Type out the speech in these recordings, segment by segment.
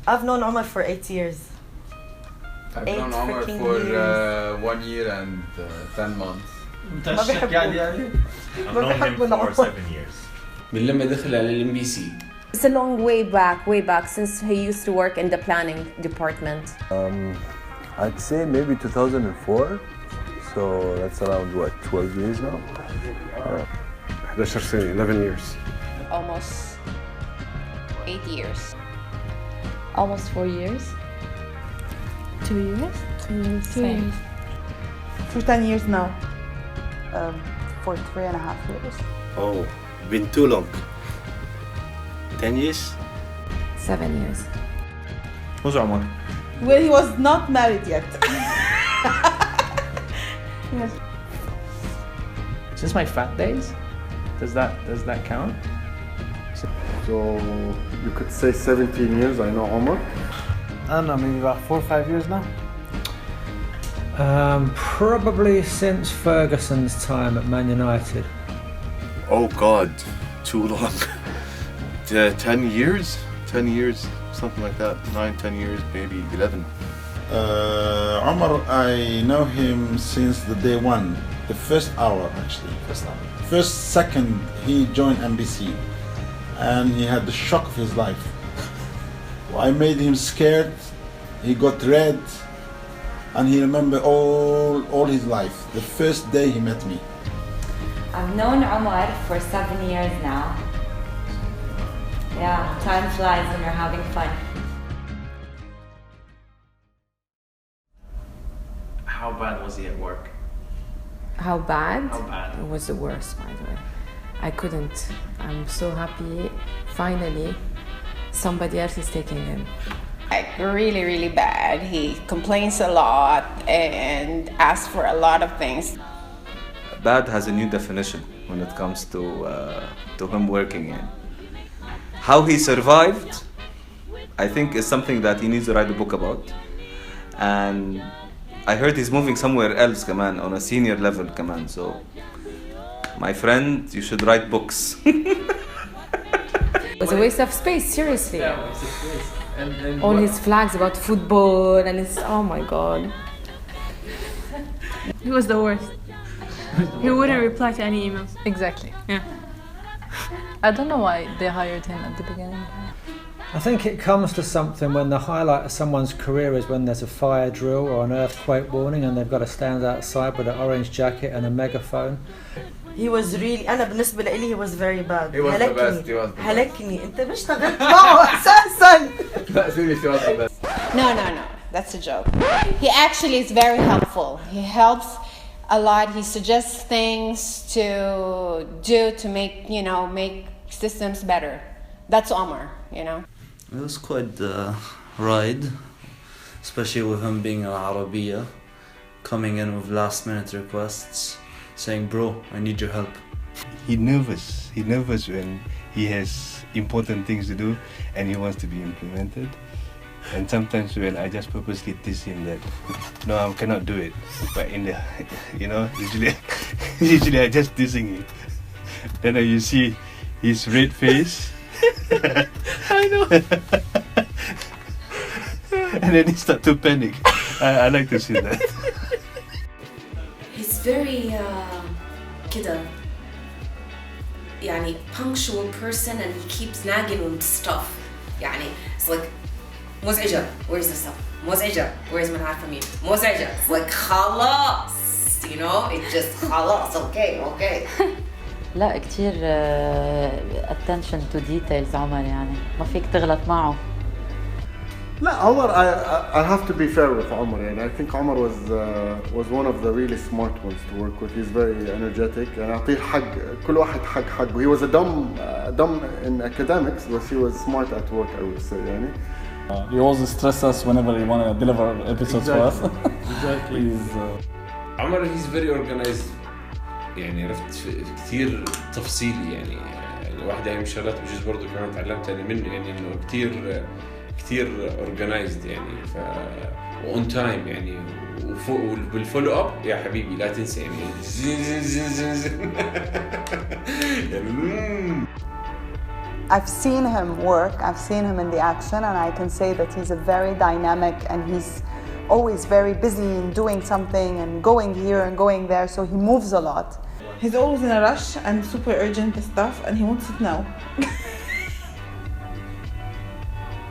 I've known Omar for 8 years. I've known Omar for 1 year and 10 months. I've known him for 7 years. من لما دخل على MBC. It's a long way back since he used to work in the planning department. I'd say maybe 2004, so that's around what, 12 years now? 11 years. Almost 8 years. Almost 4 years. 2 years? 2 years. For 10 years now. For 3.5 years. Oh, been too long. 10 years? 7 years. Who's Omar? Well, he was not married yet. Yes. Since my fat days? Does that count? So you could say 17 years, I know Omar. I don't know, maybe about 4 or 5 years now. Probably since Ferguson's time at Man United. Oh God, too long. 10 years? 10 years, something like that. 9, 10 years, maybe 11. Omar, I know him since the day one. The first hour, actually. First second, he joined MBC. And he had the shock of his life. I made him scared. He got red. And he remembered all his life. The first day he met me. I've known Omar for 7 years now. Yeah, time flies when you're having fun. How bad was he at work? How bad? How bad? It was the worst, by the way. I couldn't. I'm so happy. Finally, somebody else is taking him. Like really, really bad. He complains a lot and asks for a lot of things. Bad has a new definition when it comes to him working in. How he survived, I think, is something that he needs to write a book about. And I heard he's moving somewhere else, kaman, on a senior level, kaman. So, my friend, you should write books. It was a waste of space, seriously. Yeah, waste of space. And all his flags about football and it's, oh my God. He was the worst. He wouldn't reply to any emails. Exactly. Yeah. I don't know why they hired him at the beginning. I think it comes to something when the highlight of someone's career is when there's a fire drill or an earthquake warning and they've got to stand outside with an orange jacket and a megaphone. He was really, أنا بالنسبة لي he was very bad. He was the best, he was the best. هلكني. أنت مش اشتغلت معه أساساً. لا seriously, he was the best. No, that's a joke. He actually is very helpful. He helps a lot. He suggests things to do to make systems better. That's Omar, you know. It was quite the ride, especially with him being an Arabiya, coming in with last minute requests, saying, bro, I need your help. He's nervous when he has important things to do and he wants to be implemented. And sometimes when I just purposely tease him that, no, I cannot do it. But in the, usually I just teasing him. Then you see his red face. I know. And then he starts to panic. I like to see that. He's very كده يعني punctual person and he keeps nagging on stuff. يعني it's like مزعجة, where's the stuff? مزعجة, where's من عارفة مين? مزعجة. It's like خلاص, you know, it just خلاص, okay. لا كتير attention to details عمر يعني ما فيك تغلط معه. لا Omar, I have to be fair with Omar, and I think Omar was one of the really smart ones to work with. He's very energetic, and أعطيه حق كل واحد حقه. He was a dumb in academics, but he was smart at work, I would say. يعني. He always stresses us whenever he want to deliver episodes for us. Exactly. Omar, he's very organized. يعني عرفت كثير تفصيلي يعني واحدة من الشغلات بجوز برضه كمان تعلمتها منه يعني إنه كثير organized يعني on time يعني والفولو اب يا حبيبي لا تنسى يعني زين I've seen him work, I've seen him in the action, and I can say that he's a very dynamic and he's always very busy in doing something and going here and going there, so he moves a lot. He's always in a rush and super urgent stuff, and he wants it now.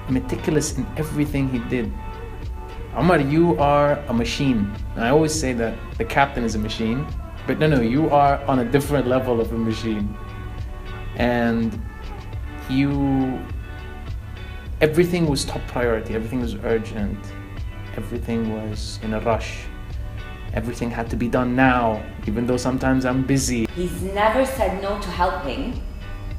Meticulous in everything he did. Omar, you are a machine. And I always say that the captain is a machine, but no, you are on a different level of a machine. And everything was top priority, everything was urgent, everything was in a rush. Everything had to be done now, even though sometimes I'm busy. He's never said no to helping,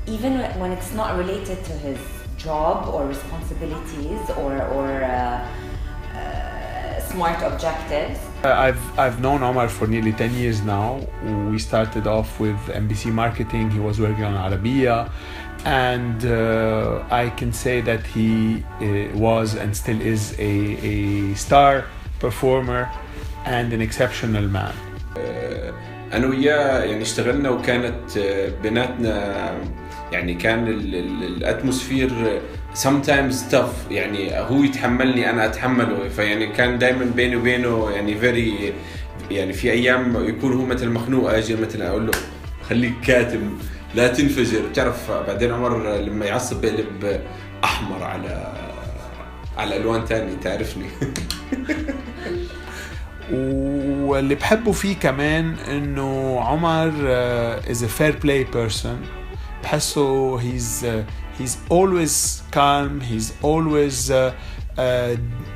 even when it's not related to his job or responsibilities or smart objectives. I've known Omar for nearly 10 years now. We started off with MBC Marketing. He was working on Arabiya, and I can say that he was and still is a star performer and an exceptional man. أنا وياه يعني اشتغلنا وكانت بيناتنا يعني كان الاتموسفير sometimes tough يعني هو يتحملني أنا أتحمله فيعني كان دائما بيني وبينه يعني very يعني في أيام يكون هو مثل مخنوق أجي مثل أقول له خليك كاتم لا تنفجر تعرف بعدين عمر لما يعصب بقلب أحمر على ألوان تاني تعرفني. واللي بحبه فيه كمان انه عمر is a fair play person. بحسه he's always calm, he's always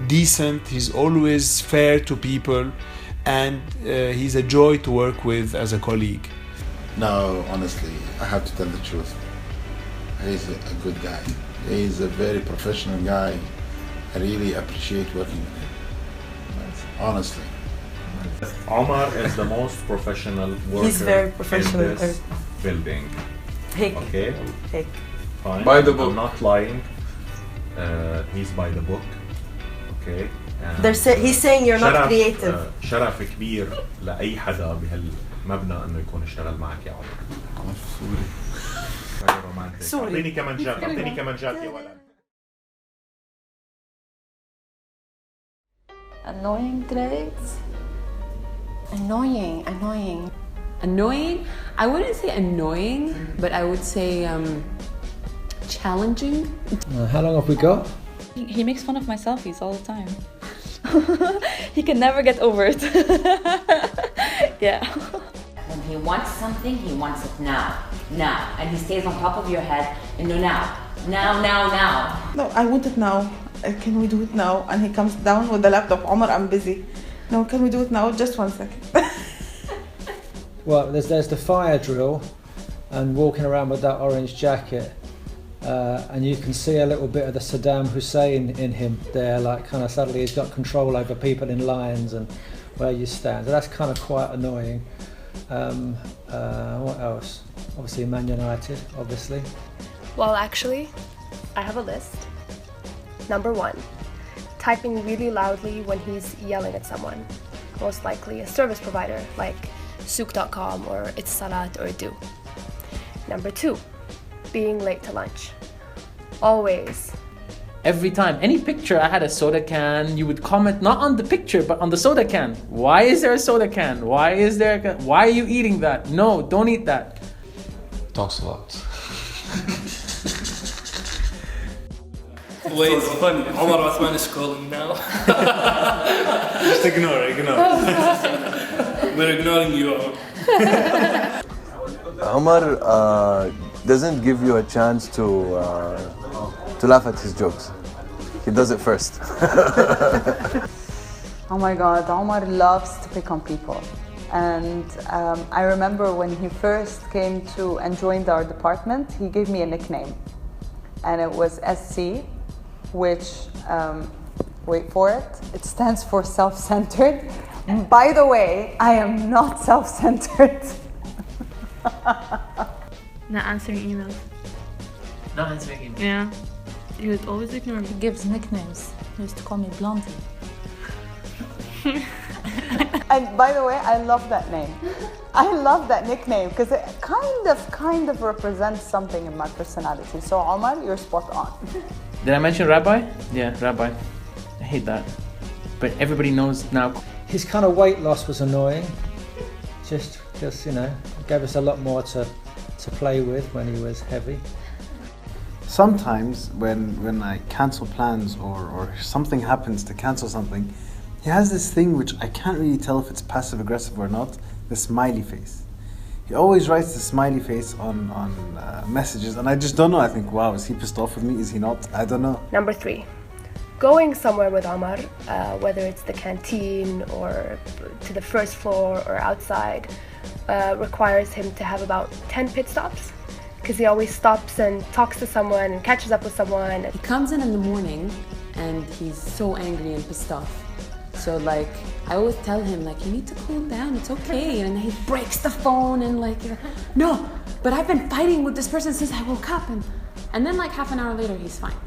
decent, he's always fair to people, and he's a joy to work with as a colleague. No, honestly, I have to tell the truth. He's a good guy. He's a very professional guy. I really appreciate working with him. Honestly. Omar is the most professional worker. He's very professional in this building. Hick. Okay. Hick. Fine. By the book. I'm not lying. He's by the book. Okay. He's saying you're not creative. شرف كبير لأي حدا بهالمبنى إنه يكون اشتغل معك يا عمر. سوري. أعطيني كمانجات يا ولد. Annoying traits? Annoying. Annoying? I wouldn't say annoying, but I would say challenging. How long have we got? He makes fun of my selfies all the time. He can never get over it. Yeah. When he wants something, he wants it now. And he stays on top of your head and no now. No, I want it now. Can we do it now? And he comes down with the laptop. Omar, I'm busy. No, can we do it now? Just 1 second. Well, there's the fire drill and walking around with that orange jacket. And you can see a little bit of the Saddam Hussein in him there, like kind of suddenly he's got control over people in lines and where you stand. So that's kind of quite annoying. What else? Obviously Man United, obviously. Well, actually, I have a list. Number 1, typing really loudly when he's yelling at someone. Most likely a service provider like souk.com or It's Salat or Do. Number 2, being late to lunch. Always. Every time, any picture I had a soda can, you would comment not on the picture, but on the soda can. Why is there a soda can? Why are you eating that? No, don't eat that. Talks a lot. Wait, it's funny. Omar Othman is calling now. Just ignore. We're ignoring you, Omar doesn't give you a chance to laugh at his jokes. He does it first. Oh my God, Omar loves to pick on people. And I remember when he first came to and joined our department, he gave me a nickname. And it was SC, which, wait for it, it stands for self-centered. By the way, I am not self-centered. Not answering emails. Not answering emails. Yeah. He would always ignore me. He gives nicknames. He used to call me Blondie. And by the way, I love that name. I love that nickname because kind of represents something in my personality. So Omar, you're spot on. Did I mention Rabbi? Yeah, Rabbi. I hate that. But everybody knows now. His kind of weight loss was annoying. Just you know, gave us a lot more to play with when he was heavy. Sometimes when I cancel plans or something happens to cancel something, he has this thing which I can't really tell if it's passive aggressive or not, the smiley face. He always writes the smiley face on messages, and I just don't know. I think, wow, is he pissed off with me? Is he not? I don't know. Number 3, going somewhere with Omar, whether it's the canteen or to the first floor or outside, requires him to have about 10 pit stops, because he always stops and talks to someone and catches up with someone. He comes in the morning and he's so angry and pissed off. So like, I always tell him like, you need to cool down, it's okay. And he breaks the phone and like, no, but I've been fighting with this person since I woke up. And then like half an hour later, he's fine.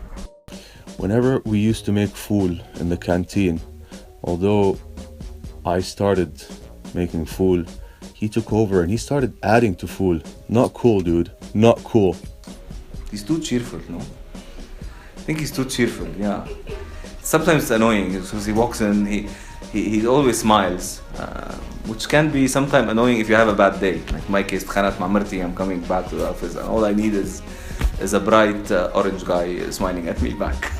Whenever we used to make fool in the canteen, although I started making fool, he took over and he started adding to fool. Not cool, dude. Not cool. He's too cheerful, no? I think he's too cheerful, yeah. Sometimes it's annoying because he walks in, he always smiles, which can be sometimes annoying if you have a bad day. Like my case, خانت مع مرتي, I'm coming back to the office and all I need is a bright orange guy smiling at me back.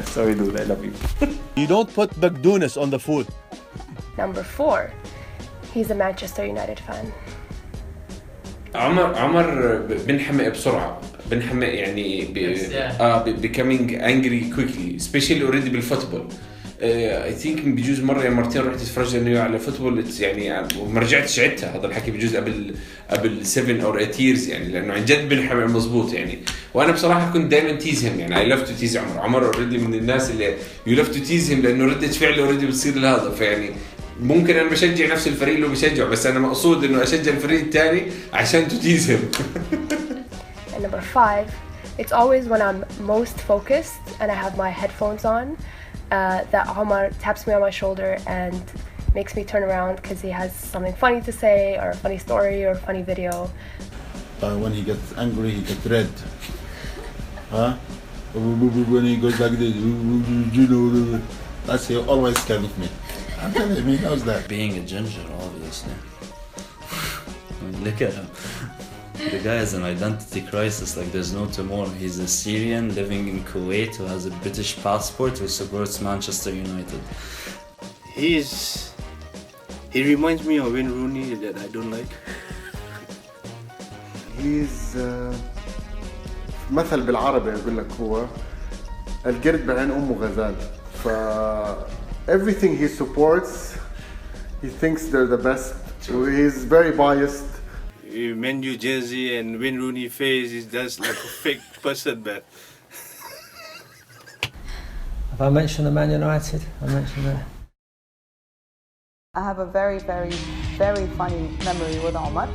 Sorry dude, I love you. You don't put Bagdunas on the food. Number 4, he's a Manchester United fan. عمر بنحمق بسرعة، بنحمق يعني becoming angry quickly, especially already بالفوتبول. I think بجوز مرة مرتين رحت اتفرج انه على فوتبول يعني وما رجعتش عدتها. هذا الحكي بجوز قبل 7 or 8 years يعني، لانه عن جد بنحمق مزبوط يعني. وانا بصراحة كنت دائما تيزهم يعني I love to tease عمر already من الناس اللي you love to tease him لانه ردة فعله already بتصير لهذا. فيعني ممكن انا بشجع نفس الفريق اللي بشجعه، بس انا مقصود انه اشجع الفريق الثاني عشان تتيزهم. And number 5, it's always when I'm most focused and I have my headphones on that Omar taps me on my shoulder and makes me turn around because he has something funny to say or a funny story or a funny video. When he gets angry, he gets red. Huh? When he goes like this, that's he always scared of me. I'm telling him, he knows that. Being a ginger, obviously. I mean, look at him. The guy has an identity crisis like there's no tomorrow. He's a Syrian living in Kuwait who has a British passport who supports Manchester United. He reminds me of Wayne Rooney that I don't like. He's مثل بالعربي يقول لك هو القرد بعين أمه غزال. Everything he supports, he thinks they're the best. He's very biased. Man U jersey and Wayne Rooney face is just like a fake person, man. Have I mentioned the Man United? I mentioned that. I have a very, very, very funny memory with Omar.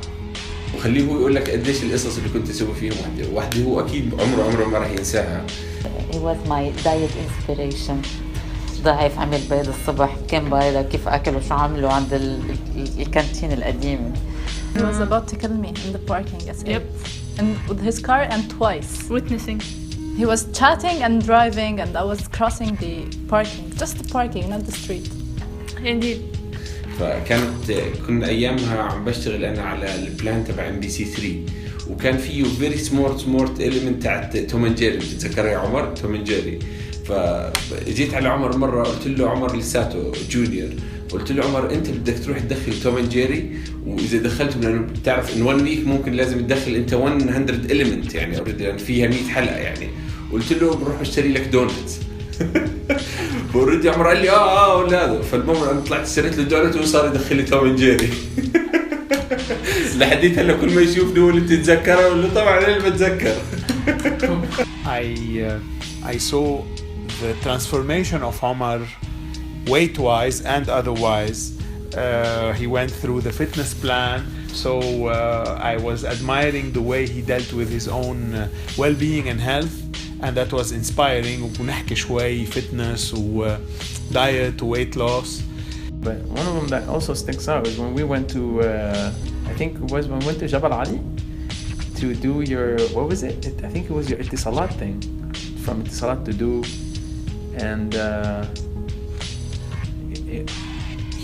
وخليه هو يقول لك قديش القصص اللي كنت تسوي فيهم وحده هو اكيد عمره ما راح ينساها. He was my diet inspiration. ضعيف عمل بيض الصبح، كان بايلة كيف أكل وشو عملوا عند الكانتين القديمة. He was about to kill me in the parking at 8. And with his car and twice. Witnessing. He was chatting and driving and I was crossing the parking. Just the parking, not the street. Indeed. كنا أيامها عم بشتغل أنا على البلان تبع MBC 3 وكان فيه very smart element تاعت توم اند جيري. بتتذكرها يا عمر؟ توم اند جيري. فجيت على عمر مرة قلت له عمر لساته جونيور، قلت له عمر انت بدك تروح تدخل توم اند جيري، واذا دخلته لانه بتعرف ان 1 ويك ممكن لازم تدخل انت 100 element يعني اوريدي فيها 100 حلقة يعني. قلت له بروح اشتري لك دونتس. فاوريدي عمر قال لي ولا هذا. فالمهم انا طلعت اشتريت له دونت وصار يدخل لي توم اند جيري. لحديت هلا كل ما يشوفني هو اللي بتتذكره ولا طبعا انا اللي بتذكر. I saw the transformation of Omar weight-wise and otherwise. He went through the fitness plan, so I was admiring the way he dealt with his own well-being and health, and that was inspiring. ونحكي شوي fitness و diet و weight loss. But one of them that also sticks out is when we went to I think it was when we went to Jabal Ali to do your, what was it? I think it was your Ittisalat thing, from Ittisalat to do, and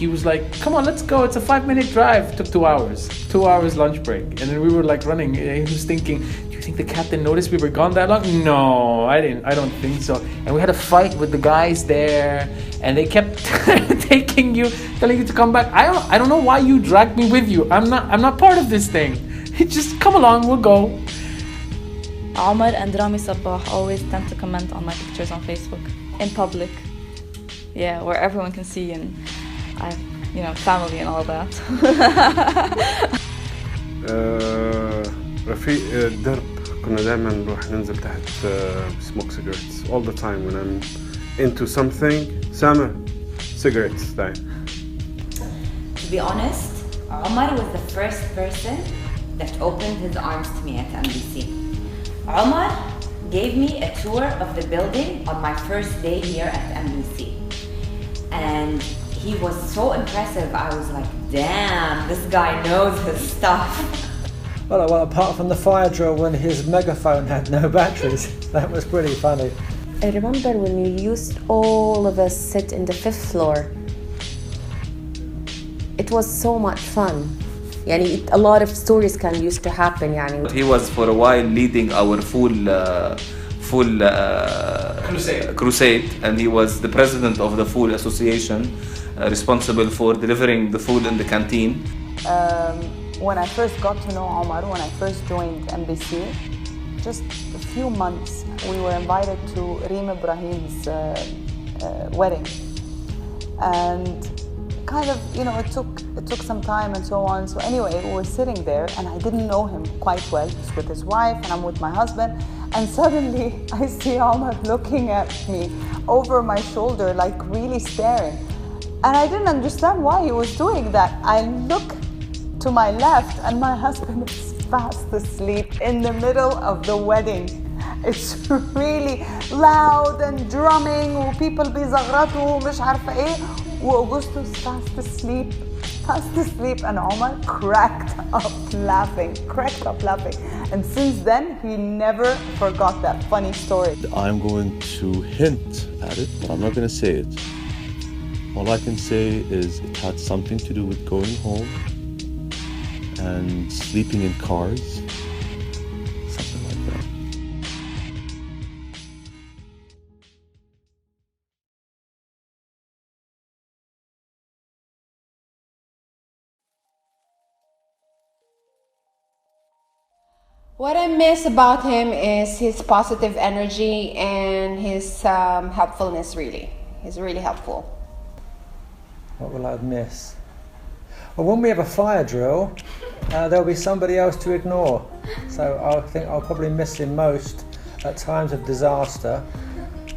he was like, come on, let's go, it's a 5-minute drive. Took 2 hours, 2 hours lunch break, and then we were like running, and he was thinking, do you think the captain noticed we were gone that long? No, I don't think so. And we had a fight with the guys there, and they kept telling you to come back. I don't know why you dragged me with you. I'm not part of this thing. Just come along, we'll go. Omar and Rami Sabah always tend to comment on my pictures on Facebook in public. Yeah, where everyone can see, and I, family and all that. رفيق الدرب كنا دائما نروح ننزل تحت smoke cigarettes all the time when I'm into something. Sama, cigarettes time. To be honest, Omar was the first person that opened his arms to me at MBC. Omar gave me a tour of the building on my first day here at MBC. And he was so impressive. I was like, damn, this guy knows his stuff. Well, apart from the fire drill when his megaphone had no batteries, that was pretty funny. I remember when we used all of us sit in the 5th floor. It was so much fun. A lot of stories used to happen. He was for a while leading our full crusade, and he was the president of the Fool Association, responsible for delivering the food in the canteen. When I first got to know Omar, when I first joined MBC, just a few months, we were invited to Reem Ibrahim's wedding. And kind of, it took some time and so on. So anyway, we were sitting there, and I didn't know him quite well. He's with his wife, and I'm with my husband. And suddenly, I see Omar looking at me over my shoulder, like really staring. And I didn't understand why he was doing that. I look to my left, and my husband is fast asleep in the middle of the wedding. It's really loud and drumming, وpeople بيزغرطوا ومش عارفة إيه. وأغسطس fast asleep, and Omar cracked up laughing. And since then, he never forgot that funny story. I'm going to hint at it, but I'm not going to say it. All I can say is it had something to do with going home and sleeping in cars, something like that. What I miss about him is his positive energy and his helpfulness, really. He's really helpful. What will I miss? Well, when we have a fire drill, there'll be somebody else to ignore. So I think I'll probably miss him most at times of disaster.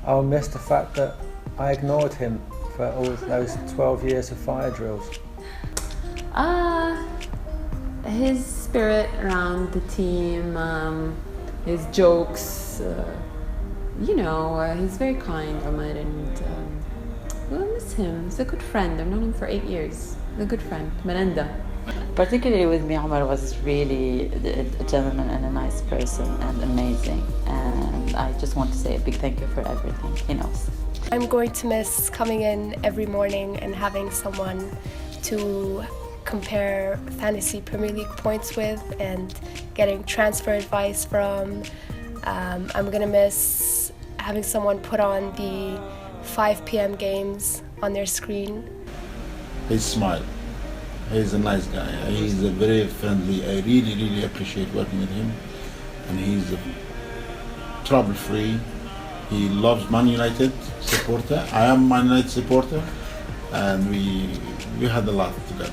I'll miss the fact that I ignored him for all those 12 years of fire drills. His spirit around the team, his jokes, he's very kind, Omar, and we'll miss him. He's a good friend. I've known him for 8 years. He's a good friend. Menenda. Particularly with me, Omar was really a gentleman and a nice person and amazing. And I just want to say a big thank you for everything. He knows. I'm going to miss coming in every morning and having someone to compare fantasy Premier League points with and getting transfer advice from. I'm gonna miss having someone put on the 5 p.m. games on their screen. His smile. He's a nice guy. He's a very friendly. I really appreciate working with him. And he's trouble-free. He loves Man United supporter. I am Man United supporter, and we had a lot together.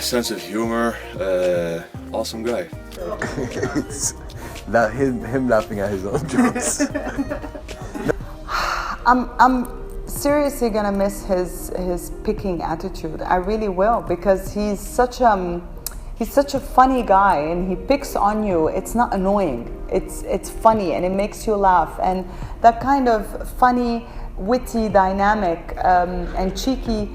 Sense of humor, awesome guy. him laughing at his own jokes. I'm seriously gonna miss his picking attitude. I really will, because he's such a funny guy, and he picks on you. It's not annoying. It's funny, and it makes you laugh. And that kind of funny, witty dynamic and cheeky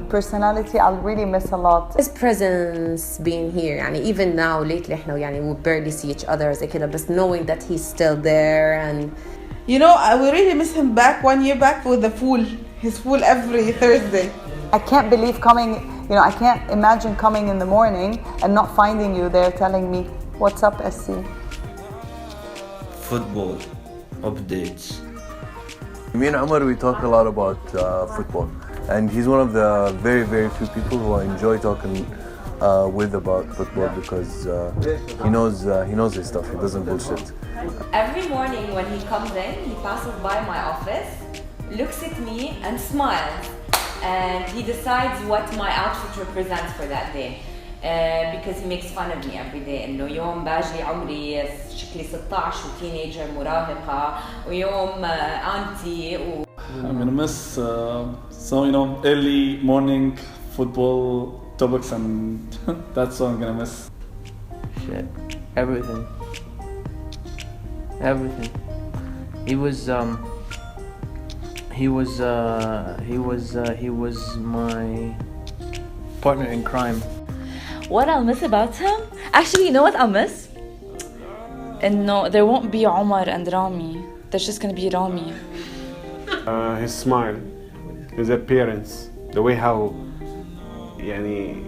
personality I'll really miss a lot. His presence being here, يعني even now lately احنا يعني we barely see each other زي كده, but knowing that he's still there and you know, I will really miss him back 1 year back with the fool, his fool every Thursday. I can't believe coming, you know, I can't imagine coming in the morning and not finding you there telling me, what's up, SC? Football, updates. Me and Omar, we talk a lot about football. And he's one of the very, very few people who I enjoy talking with about football because he knows his stuff. He doesn't bullshit. Every morning when he comes in, he passes by my office, looks at me and smiles. And he decides what my outfit represents for that day. Because he makes fun of me every day. إنه يوم باجي عمري شكلي 16 وتينيجر مراهقة ويوم أنتي I'm gonna miss so early morning football topics and that's what I'm gonna miss. Shit, everything. He was my partner in crime. What I'll miss about him? Actually, you know what I'll miss? And no, there won't be Omar and Rami. There's just gonna be Rami. His smile, his appearance, the way how يعني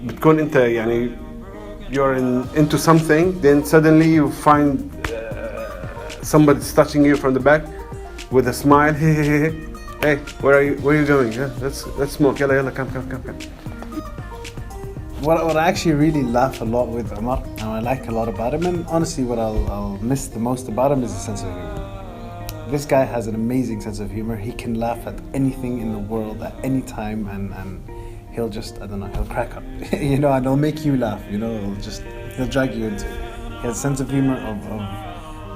بتكون أنت يعني you're into something, then suddenly you find somebody's touching you from the back with a smile. Hey, where are you going? Yeah, let's smoke. Yalla, come. What I actually really laugh a lot with Omar, and I like a lot about him, and honestly what I'll miss the most about him is his sense of humor. This guy has an amazing sense of humor. He can laugh at anything in the world at any time, and he'll just, I don't know, he'll crack up, you know, and he'll make you laugh, you know, he'll drag you into it. He has a sense of humor of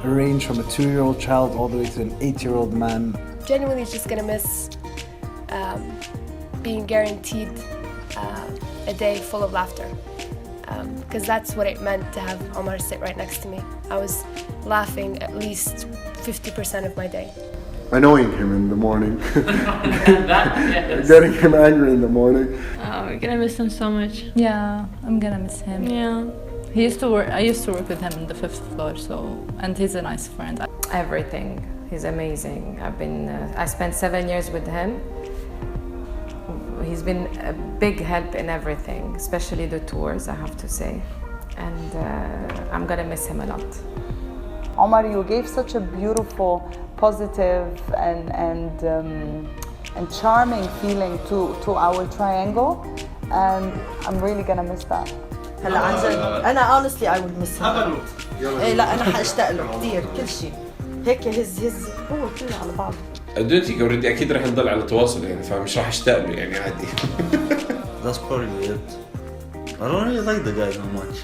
a range from a 2-year-old child all the way to an 8-year-old man. Genuinely just gonna miss being guaranteed a day full of laughter, because that's what it meant to have Omar sit right next to me. I was laughing at least 50% of my day. Annoying him in the morning. Getting him angry in the morning. Oh, we're gonna miss him so much. Yeah, I'm gonna miss him. Yeah. I used to work with him on the 5th floor, and he's a nice friend. everything. He's amazing. I spent 7 years with him. He's been a big help in everything, especially the tours, I have to say. And I'm gonna miss him a lot. Omar, you gave such a beautiful, positive and charming feeling to our triangle, and I'm really gonna miss that. هلا عن جد أنا honestly I would miss him. إيه لا أنا حأشتاق له كثير كل شيء. هيك هز هو كله على بعض. دونتي اوريدي اكيد رح نضل على تواصل يعني فمش رح اشتاق له يعني عادي. That's probably it. I don't really like the guy that much.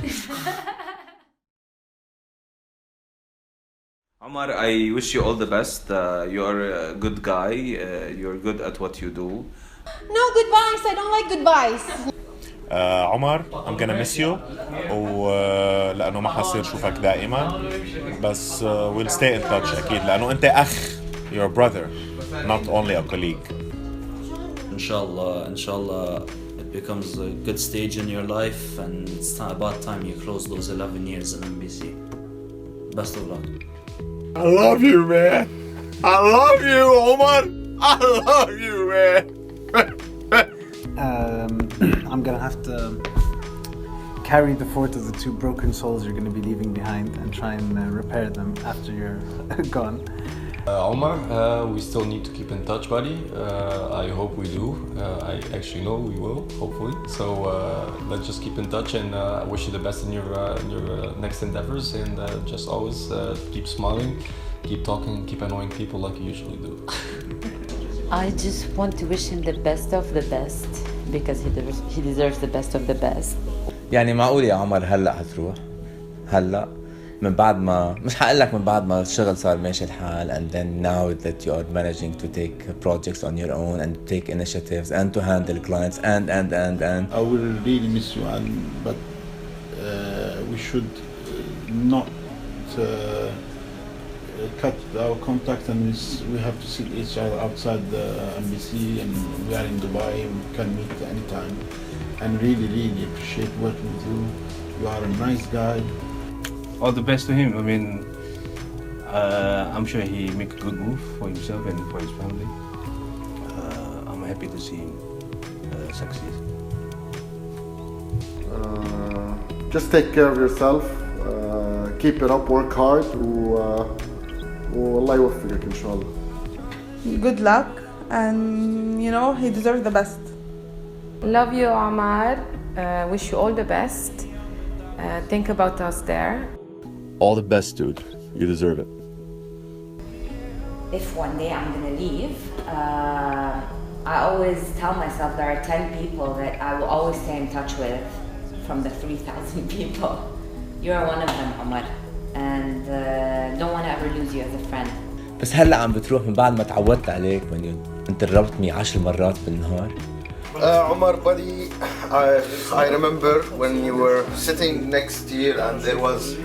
Omar, I wish you all the best. You are a good guy. You're good at what you do. No goodbyes. I don't like goodbyes. عمر I'm gonna miss you لأنه ما حصير شوفك دائما بس we'll stay in touch أكيد لأنه أنت أخ you're a brother not only a colleague. Inshallah it becomes a good stage in your life and it's about time you close those 11 years in MBC. Best of luck. I love you man. I love you Omar. I love you man. I'm gonna have to carry the fort of the 2 broken souls you're going to be leaving behind and try and repair them after you're gone. Omar, we still need to keep in touch, buddy. I hope we do. I actually know we will, hopefully. So let's just keep in touch, and I wish you the best in your next endeavors. And just always keep smiling, keep talking, and keep annoying people like you usually do. I just want to wish him the best of the best because he deserves the best of the best. يعني معقول يا عمر هلا حتروح؟ هلا من بعد ما مش حقول لك من بعد ما الشغل صار ماشي الحال and then now that you are managing to take projects on your own and take initiatives and to handle clients and I will really miss you but we should not cut our contact, and we have to see each other outside the MBC, and we are in Dubai. We can meet anytime, and really appreciate working with you. You are a nice guy. All the best to him. I mean, I'm sure he make a good move for himself and for his family. I'm happy to see him succeed. Just take care of yourself. Keep it up. Work hard. والله يوفقك إن شاء الله. Good luck, and you know he deserves the best. Love you, Omar. Wish you all the best. Think about us there. All the best, dude. You deserve it. If one day I'm gonna leave, I always tell myself there are 10 people that I will always stay in touch with from the 3,000 people. You're one of them, Omar, and don't want to ever lose you as a friend. بس هلا عم بتروح من بعد ما تعودت عليك when you interrupt me 10 مرات بالنهار. Omar, buddy, I remember when you were sitting next year and there was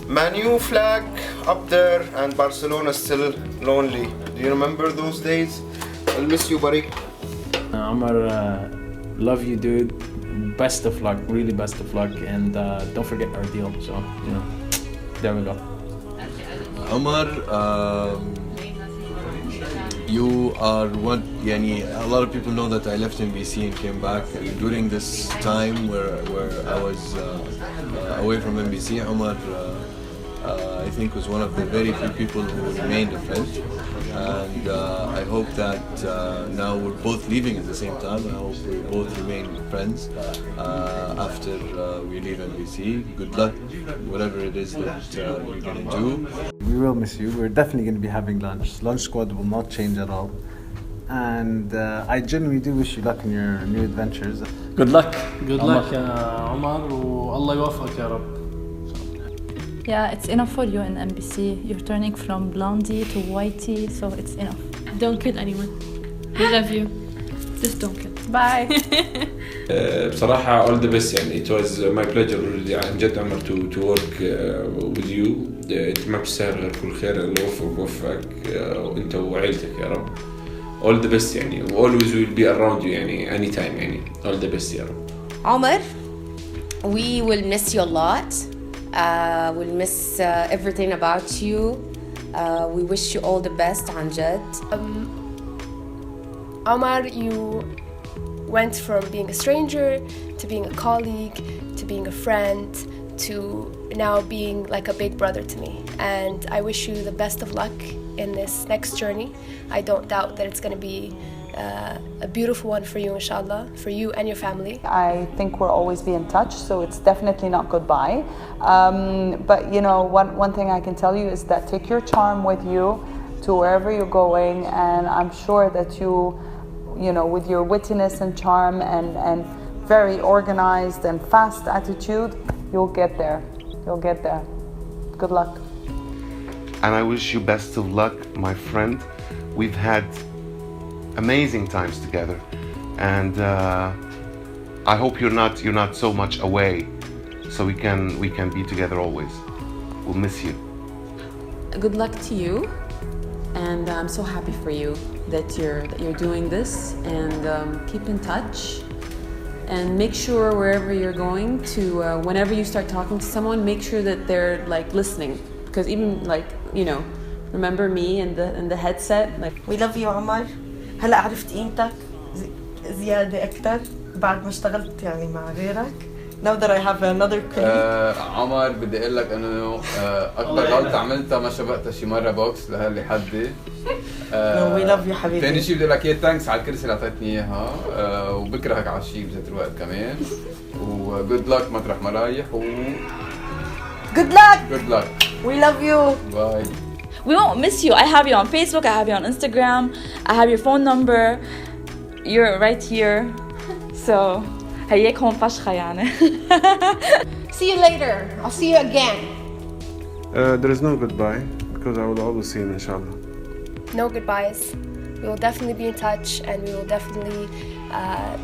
Man U flag up there and Barcelona still lonely. Do you remember those days? I'll miss you, buddy. Omar, love you, dude. Best of luck, really best of luck, and don't forget our deal. So, you know, there we go. Omar, you are what, yani, a lot of people know that I left MBC and came back, and during this time where I was away from MBC, Omar I think was one of the very few people who remained a friend, and I hope that now we're both leaving at the same time. I hope we both remain friends after we leave MBC. Good luck, whatever it is that you're gonna do. We will miss you. We're definitely going to be having lunch. Lunch squad will not change at all. And I genuinely do wish you luck in your new adventures. Good luck. Good luck يا عمر والله يوفقك يا رب. Yeah, it's enough for you in MBC. You're turning from blondie to whitey, so it's enough. Don't kill anyone. We love you. Just don't kill. Bye. بصراحة all the best يعني. It was my pleasure عن جد عمر to work with you. أنت ما بتستاهل غير كل خير. الله يوفقك ويوفقك وأنت وعائلتك يا رب. All the best يعني. Always will be around you يعني anytime يعني. All the best يا رب. Omar, we will miss you a lot. We'll miss everything about you. We wish you all the best عن جد. Omar, you went from being a stranger to being a colleague to being a friend to now being like a big brother to me, and I wish you the best of luck in this next journey. I don't doubt that it's going to be a beautiful one for you, inshallah, for you and your family. I think we'll always be in touch, so it's definitely not goodbye. But you know, one thing I can tell you is that take your charm with you to wherever you're going, and I'm sure that you know, with your wittiness and charm and very organized and fast attitude, you'll get there. You'll get there. Good luck. And I wish you best of luck, my friend. We've had amazing times together, and I hope you're not so much away, so we can be together always. We'll miss you. Good luck to you, and I'm so happy for you that you're doing this, and keep in touch, and make sure wherever you're going to, whenever you start talking to someone, make sure that they're like listening, because even like, you know, remember me in the headset, like. We love you, Omar. هلا عرفت قيمتك زيادة أكتر بعد ما اشتغلت يعني مع غيرك. Now that I have another colleague. عمر بدي أقول لك إنه أكبر غلطة عملتها ما شبقتها شي مرة بوكس لهاللي حدي. No, we love you حبيبي. ثاني شيء بدي أقول لك إياه ثانكس على الكرسي اللي أعطيتني إياها وبكرهك على الشيء بذات الوقت كمان. وجود لك مطرح ما رايح و. Good luck. Good luck. We love you. Bye. We won't miss you. I have you on Facebook, I have you on Instagram, I have your phone number. You're right here. So, هيك هون فشخة يعني. See you later. I'll see you again. There is no goodbye because I will always see you, inshallah. No goodbyes. We will definitely be in touch, and we will definitely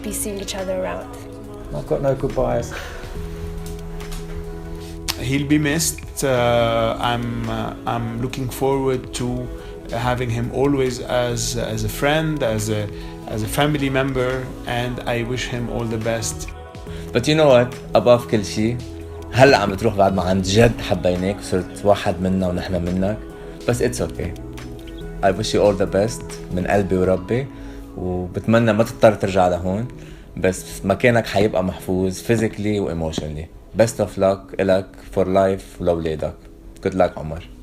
be seeing each other around. I've got no goodbyes. he'll be missed. I'm looking forward to having him always as a friend, as a family member, and I wish him all the best. But you know what? Above كل شيء هلا عم تروح بعد ما عن جد حبيناك وصرت واحد منا ونحن منك. بس it's okay. I wish you all the best من قلبي وربي، وبتمنى ما تضطر ترجع لهون، بس مكانك حيبقى محفوظ physically و emotionally. Best of luck إلك for life ولأولادك. Good luck عمر.